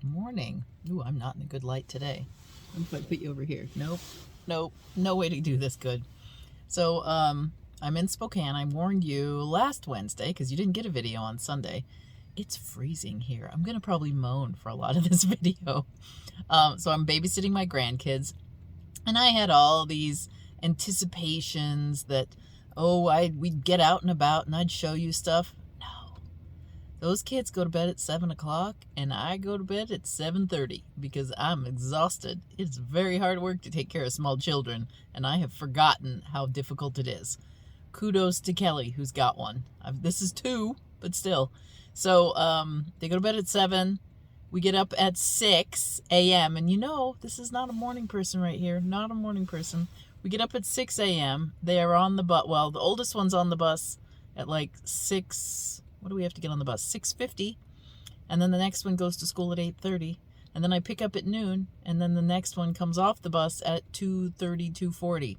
Good morning. Ooh, I'm not in a good light today. What if I put you over here? Nope. No way to do this good. So, I'm in Spokane. I warned you last Wednesday because you didn't get a video on Sunday. It's freezing here. I'm going to probably moan for a lot of this video. So I'm babysitting my grandkids, and I had all these anticipations that, we'd get out and about and I'd show you stuff. No. Those kids go to bed at 7 o'clock, and I go to bed at 7:30 because I'm exhausted. It's very hard work to take care of small children, and I have forgotten how difficult it is. Kudos to Kelly, who's got one. This is 2, but still. So they go to bed at 7. We get up at 6 a.m. And this is not a morning person right here. Not a morning person. We get up at 6 a.m. They are on the bus. Well, the oldest one's on the bus at like 6. What do we have to get on the bus? 6:50. And then the next one goes to school at 8:30. And then I pick up at noon. And then the next one comes off the bus at 2:30, 2:40.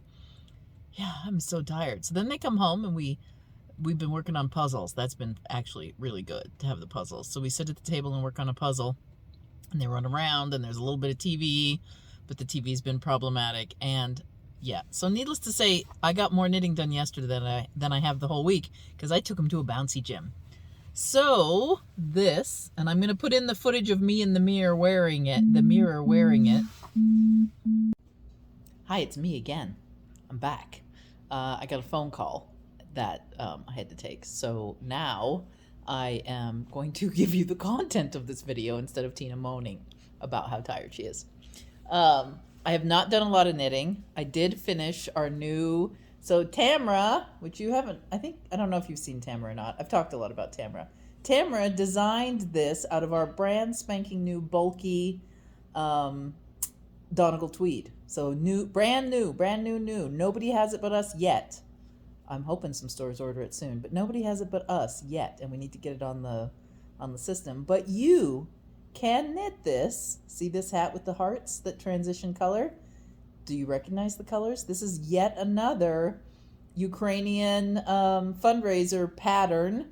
Yeah, I'm so tired. So then they come home, and we've been working on puzzles. That's been actually really good to have the puzzles. So we sit at the table and work on a puzzle, and they run around, and there's a little bit of TV, but the TV's been problematic. And yeah, so needless to say, I got more knitting done yesterday than I have the whole week because I took them to a bouncy gym. So this, and I'm going to put in the footage of me in the mirror wearing it. Hi, it's me again. I'm back. I got a phone call that I had to take. So now I am going to give you the content of this video instead of Tina moaning about how tired she is. I have not done a lot of knitting. I did finish our new... So Tamra, which you haven't... I don't know if you've seen Tamra or not. I've talked a lot about Tamra. Tamra designed this out of our brand spanking new bulky Donegal tweed. So brand new. Nobody has it but us yet. I'm hoping some stores order it soon, but nobody has it but us yet, and we need to get it on the system. But you can knit this. See this hat with the hearts that transition color? Do you recognize the colors? This is yet another Ukrainian fundraiser pattern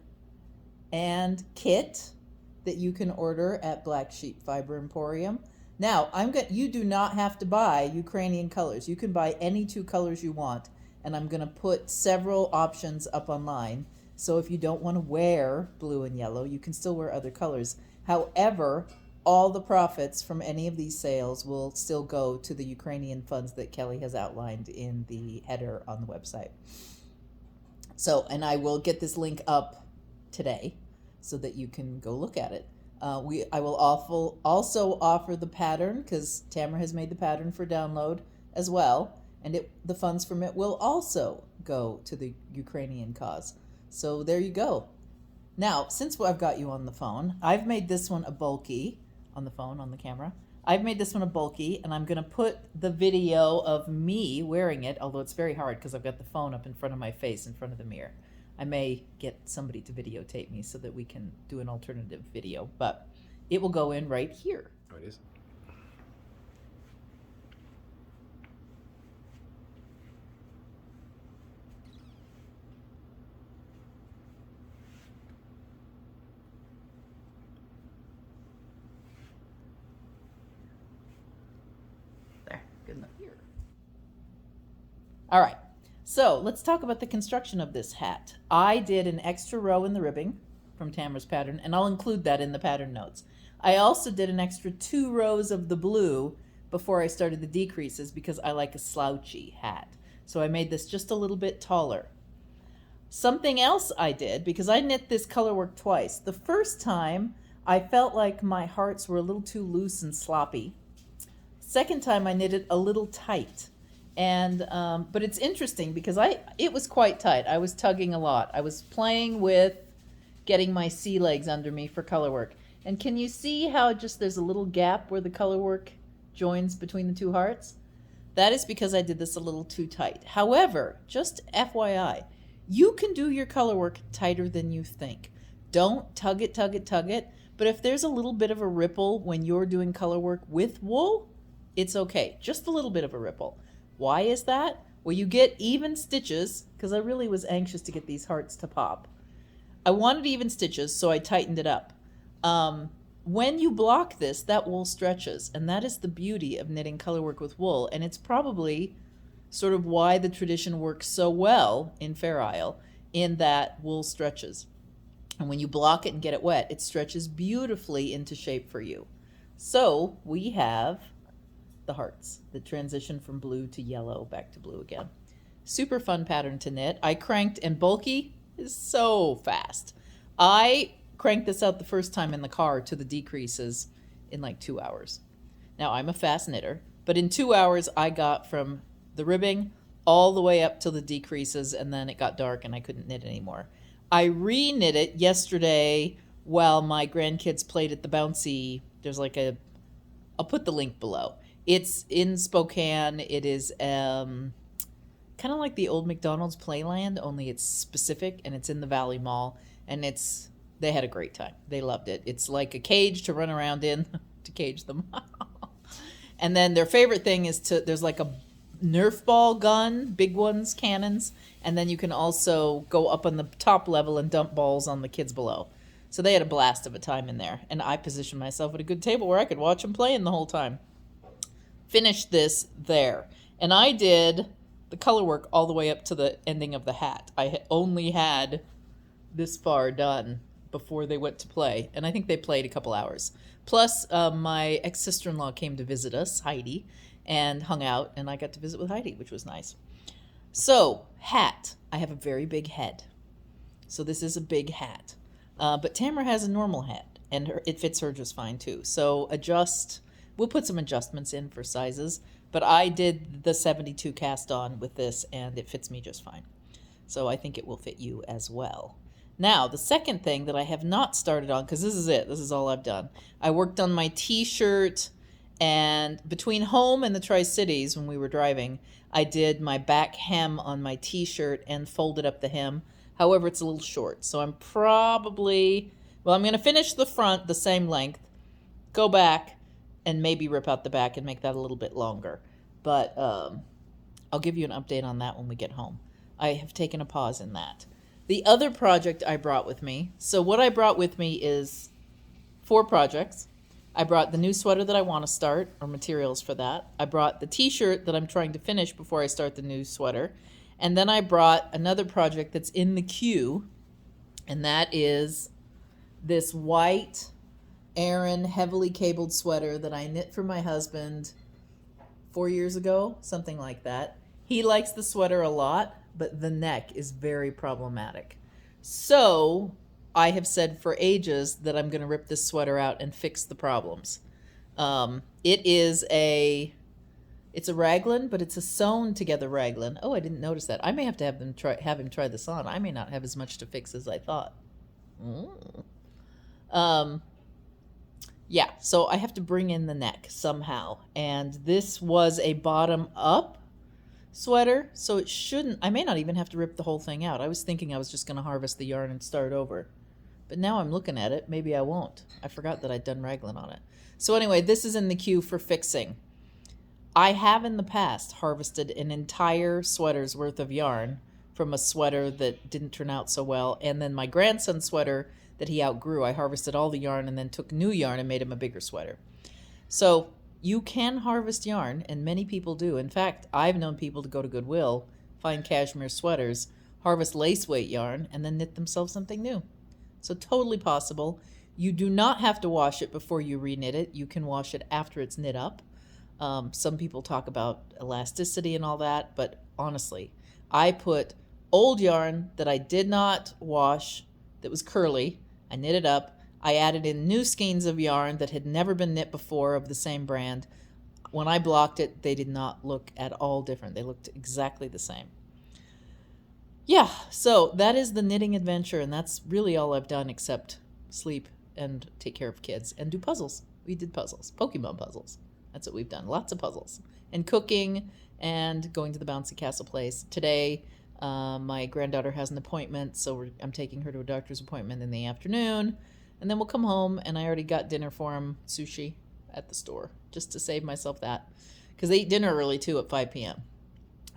and kit that you can order at BlackSheep Fiber Emporium. Now, you do not have to buy Ukrainian colors. You can buy any 2 colors you want, and I'm going to put several options up online. So if you don't want to wear blue and yellow, you can still wear other colors. However, all the profits from any of these sales will still go to the Ukrainian funds that Kelly has outlined in the header on the website. So, and I will get this link up today so that you can go look at it. I will also offer the pattern, because Tamra has made the pattern for download as well, and the funds from it will also go to the Ukrainian cause. So there you go. Now, since I've got you on the phone, I've made this one a bulky on the phone, on the camera. I've made this one a bulky, and I'm going to put the video of me wearing it, although it's very hard because I've got the phone up in front of my face, in front of the mirror. I may get somebody to videotape me so that we can do an alternative video, but it will go in right here. Oh, it is? There, good enough here. All right. So let's talk about the construction of this hat. I did an extra row in the ribbing from Tamra's pattern, and I'll include that in the pattern notes. I also did an extra 2 rows of the blue before I started the decreases because I like a slouchy hat. So I made this just a little bit taller. Something else I did, because I knit this color work twice. The first time I felt like my hearts were a little too loose and sloppy. Second time I knit it a little tight. And but it's interesting because it was quite tight. I was tugging a lot. I was playing with getting my sea legs under me for color work. And can you see how just there's a little gap where the color work joins between the 2 hearts? That is because I did this a little too tight. However, just FYI, you can do your color work tighter than you think. Don't tug it. But if there's a little bit of a ripple when you're doing color work with wool, it's okay. Just a little bit of a ripple. Why is that? Well, you get even stitches, because I really was anxious to get these hearts to pop. I wanted even stitches, so I tightened it up. when you block this, that wool stretches, and that is the beauty of knitting colorwork with wool, and it's probably sort of why the tradition works so well in Fair Isle, in that wool stretches. And when you block it and get it wet, it stretches beautifully into shape for you. So we have the hearts that transition from blue to yellow, back to blue again. Super fun pattern to knit. I cranked, and bulky is so fast. I cranked this out the first time in the car to the decreases in like 2 hours. Now, I'm a fast knitter, but in 2 hours I got from the ribbing all the way up to the decreases, and then it got dark and I couldn't knit anymore. I re-knit it yesterday while my grandkids played at the bouncy. There's like I'll put the link below. It's in Spokane. It is kind of like the old McDonald's Playland, only it's specific, and it's in the Valley Mall, and they had a great time. They loved it. It's like a cage to run around in to cage them. And then their favorite thing is there's like a Nerf ball gun, big ones, cannons, and then you can also go up on the top level and dump balls on the kids below. So they had a blast of a time in there, and I positioned myself at a good table where I could watch them playing the whole time. Finished this there, and I did the color work all the way up to the ending of the hat. I only had this far done before they went to play, and I think they played a couple hours. Plus, my ex-sister-in-law came to visit us, Heidi, and hung out, and I got to visit with Heidi, which was nice. So, hat. I have a very big head. So this is a big hat. But Tamra has a normal hat, and it fits her just fine, too. So we'll put some adjustments in for sizes, but I did the 72 cast on with this, and it fits me just fine. So I think it will fit you as well. Now, the second thing that I have not started on, because this is it. This is all I've done. I worked on my t-shirt, and between home and the Tri-Cities, when we were driving, I did my back hem on my t-shirt and folded up the hem. However, it's a little short, so I'm going to finish the front the same length, go back, and maybe rip out the back and make that a little bit longer. But I'll give you an update on that when we get home. I have taken a pause in that. The other project I brought with me, so what I brought with me is 4 projects. I brought the new sweater that I want to start, or materials for that. I brought the t-shirt that I'm trying to finish before I start the new sweater. And then I brought another project that's in the queue, and that is this white Aran heavily cabled sweater that I knit for my husband 4 years ago, something like that. He likes the sweater a lot, but the neck is very problematic. So I have said for ages that I'm going to rip this sweater out and fix the problems. It's a raglan, but it's a sewn together raglan. Oh, I didn't notice that. I may have to have him try this on. I may not have as much to fix as I thought. Yeah, so I have to bring in the neck somehow. And this was a bottom up sweater, so it shouldn't, I may not even have to rip the whole thing out. I was thinking I was just going to harvest the yarn and start over. But now I'm looking at it, maybe I won't. I forgot that I'd done raglan on it. So anyway, this is in the queue for fixing. I have in the past harvested an entire sweater's worth of yarn from a sweater that didn't turn out so well. And then my grandson's sweater that he outgrew, I harvested all the yarn and then took new yarn and made him a bigger sweater. So you can harvest yarn, and many people do. In fact, I've known people to go to Goodwill, find cashmere sweaters, harvest lace weight yarn, and then knit themselves something new. So totally possible. You do not have to wash it before you reknit it. You can wash it after it's knit up. Some people talk about elasticity and all that, but honestly, I put old yarn that I did not wash that was curly. I knit it up. I added in new skeins of yarn that had never been knit before of the same brand. When I blocked it, they did not look at all different. They looked exactly the same. Yeah, so that is the knitting adventure, and that's really all I've done except sleep and take care of kids and do puzzles. We did puzzles, Pokemon puzzles. That's what we've done. Lots of puzzles. And cooking and going to the bouncy castle place. Today, my granddaughter has an appointment, so I'm taking her to a doctor's appointment in the afternoon. And then we'll come home, and I already got dinner for him, sushi, at the store, just to save myself that. Because they eat dinner early, too, at 5 p.m.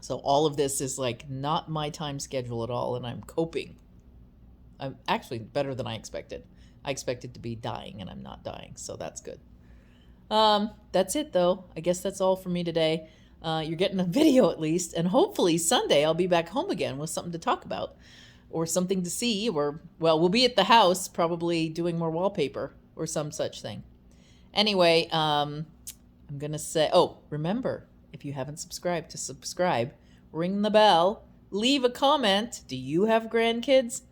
So all of this is, like, not my time schedule at all, and I'm coping. I'm actually better than I expected. I expected to be dying, and I'm not dying, so that's good. That's it, though. I guess that's all for me today. You're getting a video at least, and hopefully Sunday I'll be back home again with something to talk about, or something to see, or, well, we'll be at the house probably doing more wallpaper or some such thing. Anyway, I'm going to say, oh, remember, if you haven't subscribed, to subscribe, ring the bell, leave a comment. Do you have grandkids?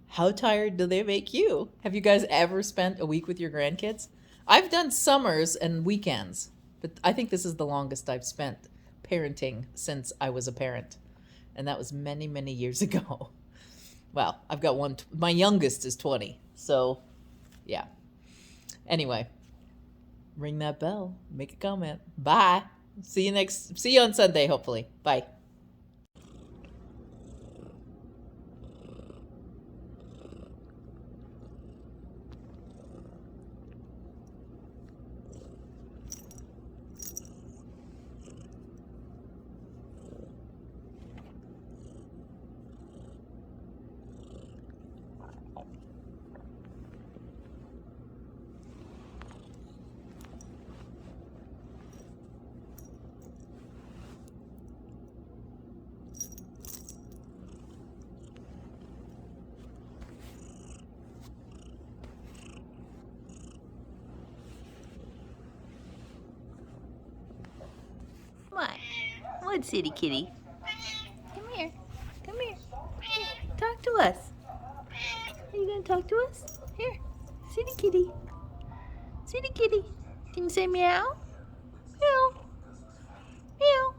How tired do they make you? Have you guys ever spent a week with your grandkids? I've done summers and weekends, but I think this is the longest I've spent parenting since I was a parent. And that was many, many years ago. Well, I've got one, my youngest is 20. So, yeah. Anyway, ring that bell, make a comment. Bye. See you on Sunday, hopefully. Bye. What? What, City Kitty? Come here. Come here. Talk to us. Are you gonna talk to us? Here. City Kitty. City Kitty. Can you say meow? Meow. Meow.